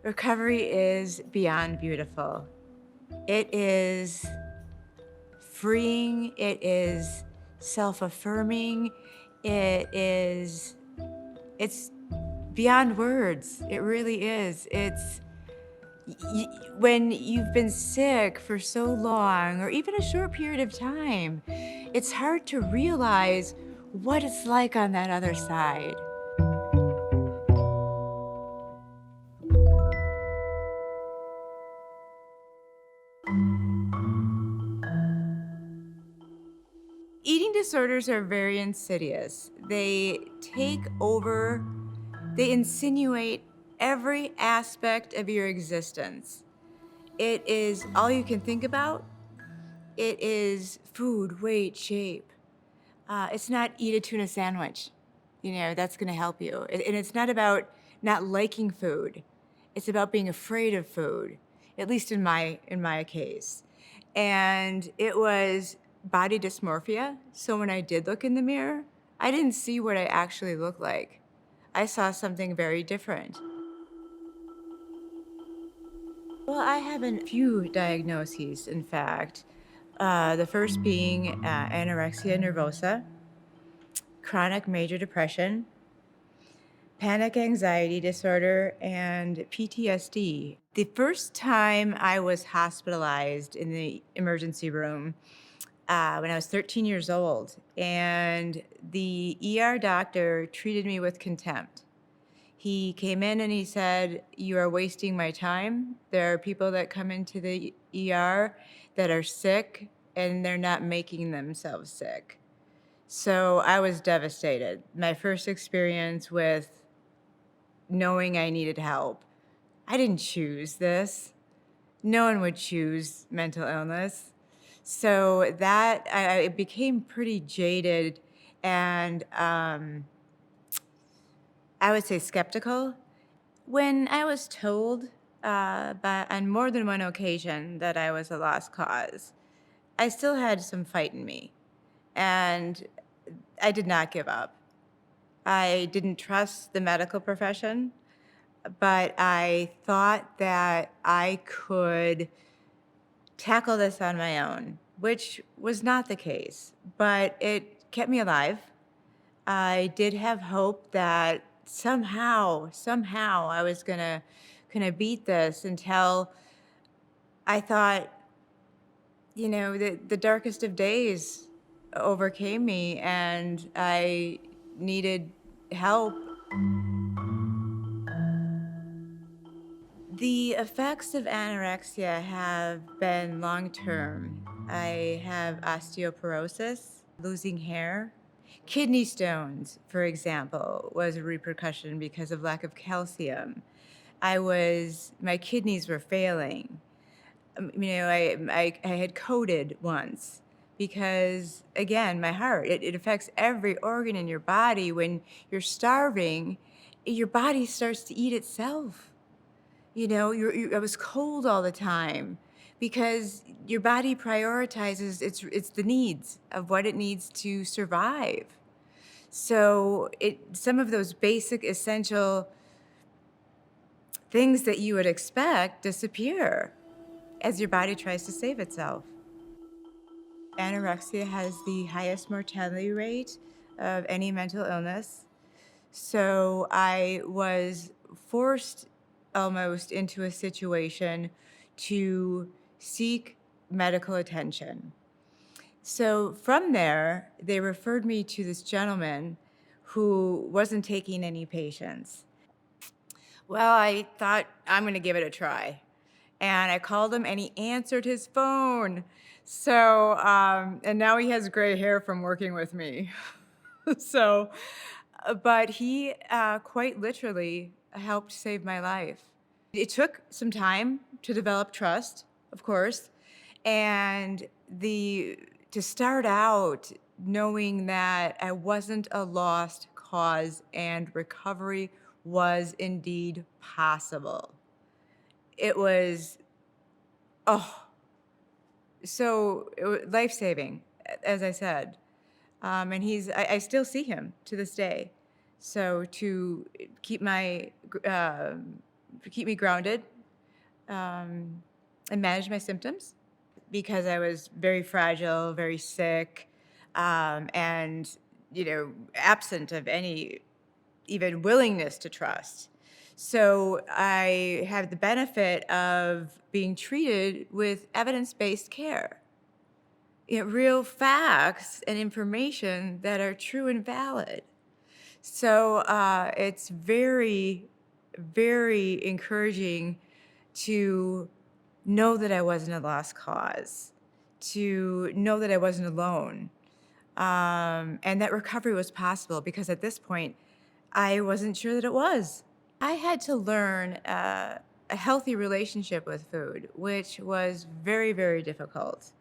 Recovery is beyond beautiful. It is freeing, it is self-affirming, it's beyond words. It really is. When you've been sick for so long or even a short period of time, it's hard to realize what it's like on that other side. Eating disorders are very insidious. They insinuate every aspect of your existence. It is all you can think about. It is food, weight, shape. It's not eat a tuna sandwich. That's going to help you. And it's not about not liking food. It's about being afraid of food, at least in my case. And it was body dysmorphia. So when I did look in the mirror, I didn't see what I actually looked like. I saw something very different. Well, I have a few diagnoses, in fact. The first being anorexia nervosa, chronic major depression, panic anxiety disorder, and PTSD. The first time I was hospitalized in the emergency room when I was 13 years old, and the ER doctor treated me with contempt. He came in and he said, "You are wasting my time. There are people that come into the ER that are sick and they're not making themselves sick." So I was devastated. My first experience with knowing I needed help. I didn't choose this. No one would choose mental illness. So I became pretty jaded and I would say skeptical. When I was told on more than one occasion that I was a lost cause, I still had some fight in me, and I did not give up. I didn't trust the medical profession, but I thought that I could tackle this on my own, which was not the case, but it kept me alive. I did have hope that somehow I was gonna beat this until I thought, the darkest of days overcame me and I needed help. The effects of anorexia have been long term. I have osteoporosis, losing hair. Kidney stones, for example, was a repercussion because of lack of calcium. My kidneys were failing. I had coded once because, again, my heart, it affects every organ in your body. When you're starving, your body starts to eat itself. I was cold all the time because your body prioritizes it's the needs of what it needs to survive. So some of those basic essential things that you would expect disappear as your body tries to save itself. Anorexia has the highest mortality rate of any mental illness. So I was forced almost into a situation to seek medical attention. So from there, they referred me to this gentleman who wasn't taking any patients. Well, I thought I'm going to give it a try. And I called him and he answered his phone. So, and now he has gray hair from working with me. So, but he quite literally helped save my life. It took some time to develop trust, of course, and to start out knowing that I wasn't a lost cause and recovery was indeed possible. It was, oh, so life-saving, as I said. And I still see him to this day. So to keep my keep me grounded, um, and manage my symptoms because I was very fragile, very sick, and absent of any even willingness to trust. So I have the benefit of being treated with evidence-based care, real facts and information that are true and valid. So it's very, very encouraging to know that I wasn't a lost cause, to know that I wasn't alone, and that recovery was possible because at this point, I wasn't sure that it was. I had to learn a healthy relationship with food, which was very, very difficult.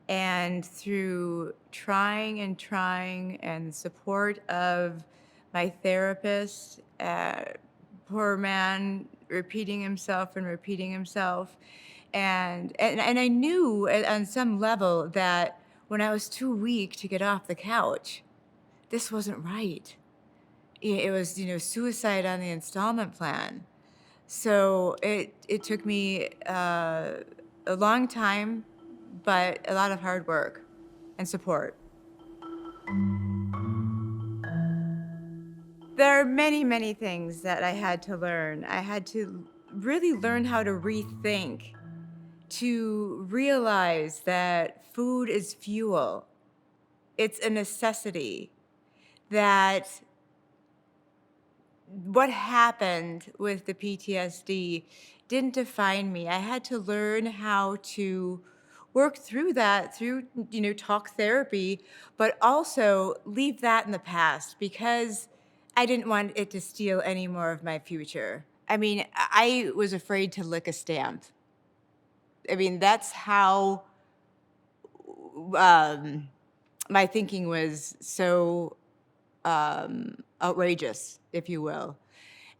And through trying and trying and support of my therapist, poor man repeating himself and repeating himself. And I knew on some level that when I was too weak to get off the couch, this wasn't right. It was, suicide on the installment plan. So it took me a long time, but a lot of hard work and support. There are many, many things that I had to learn. I had to really learn how to rethink, to realize that food is fuel. It's a necessity. That what happened with the PTSD didn't define me. I had to learn how to work through that through, talk therapy, but also leave that in the past because I didn't want it to steal any more of my future. I mean, I was afraid to lick a stamp. I mean, that's how um, my thinking was so outrageous, if you will.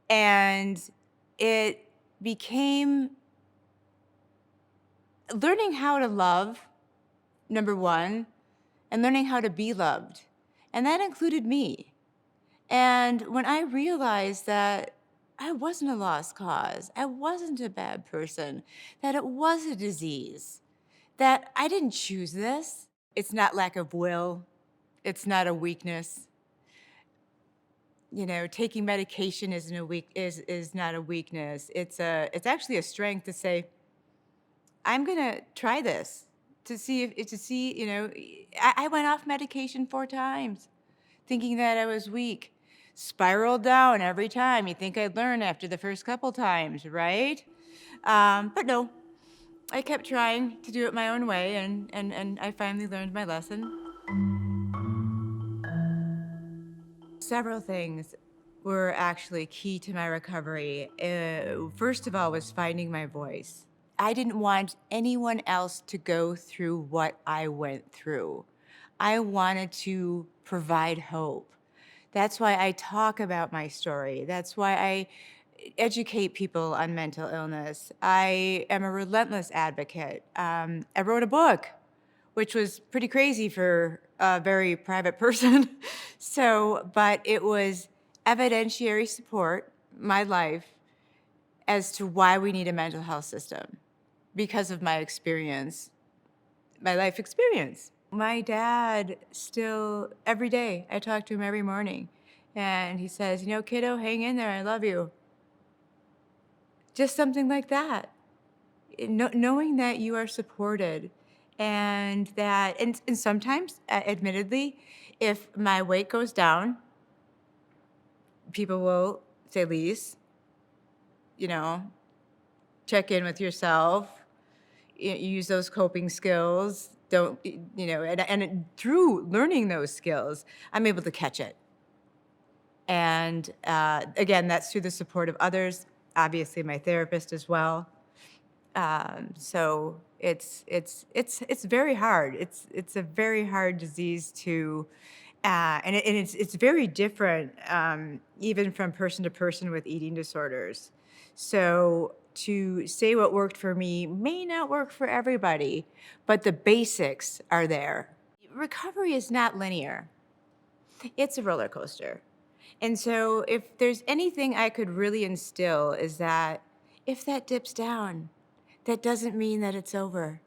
And it became learning how to love, number one, and learning how to be loved. And that included me. And when I realized that I wasn't a lost cause, I wasn't a bad person, that it was a disease, that I didn't choose this. It's not lack of will, it's not a weakness. Taking medication isn't a weak is not a weakness. It's actually a strength to say, I'm gonna try this to see, I went off medication 4 times, thinking that I was weak. Spiraled down every time. You think I'd learn after the first couple times, right? But no, I kept trying to do it my own way, and I finally learned my lesson. Several things were actually key to my recovery. First of all, was finding my voice. I didn't want anyone else to go through what I went through. I wanted to provide hope. That's why I talk about my story. That's why I educate people on mental illness. I am a relentless advocate. I wrote a book, which was pretty crazy for a very private person. But it was evidentiary support, my life, as to why we need a mental health system because of my experience, my life experience. My dad still, every day, I talk to him every morning, and he says, kiddo, hang in there, I love you. Just something like that. Knowing that you are supported and that, and sometimes, admittedly, if my weight goes down, people will say, Lise, you know, check in with yourself, use those coping skills. Don't, and through learning those skills, I'm able to catch it. And again, that's through the support of others, obviously my therapist as well. So it's very hard. It's a very hard disease to, and it's very different, even from person to person with eating disorders. So to say what worked for me may not work for everybody, but the basics are there. Recovery is not linear. It's a roller coaster. And so if there's anything I could really instill is that if that dips down, that doesn't mean that it's over.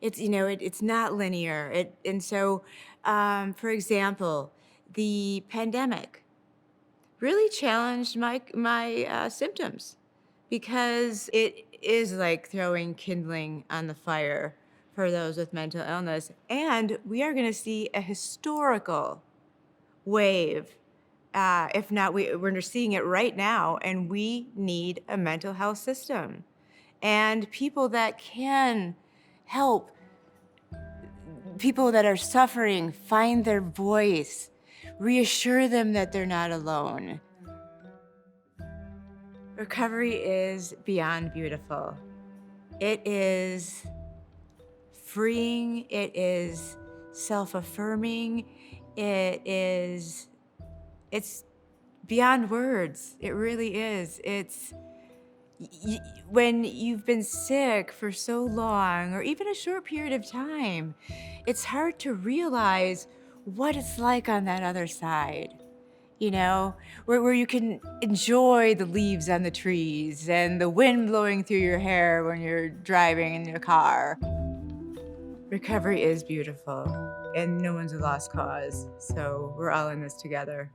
It's not linear. For example, the pandemic really challenged my symptoms because it is like throwing kindling on the fire for those with mental illness, and we are going to see a historical wave. If not, we're seeing it right now, and we need a mental health system and people that can help people that are suffering find their voice, reassure them that they're not alone. Recovery is beyond beautiful. It is freeing, it is self-affirming, it's beyond words. It really is. When you've been sick for so long, or even a short period of time, it's hard to realize what it's like on that other side, where you can enjoy the leaves on the trees and the wind blowing through your hair when you're driving in your car. Recovery is beautiful, and no one's a lost cause, so we're all in this together.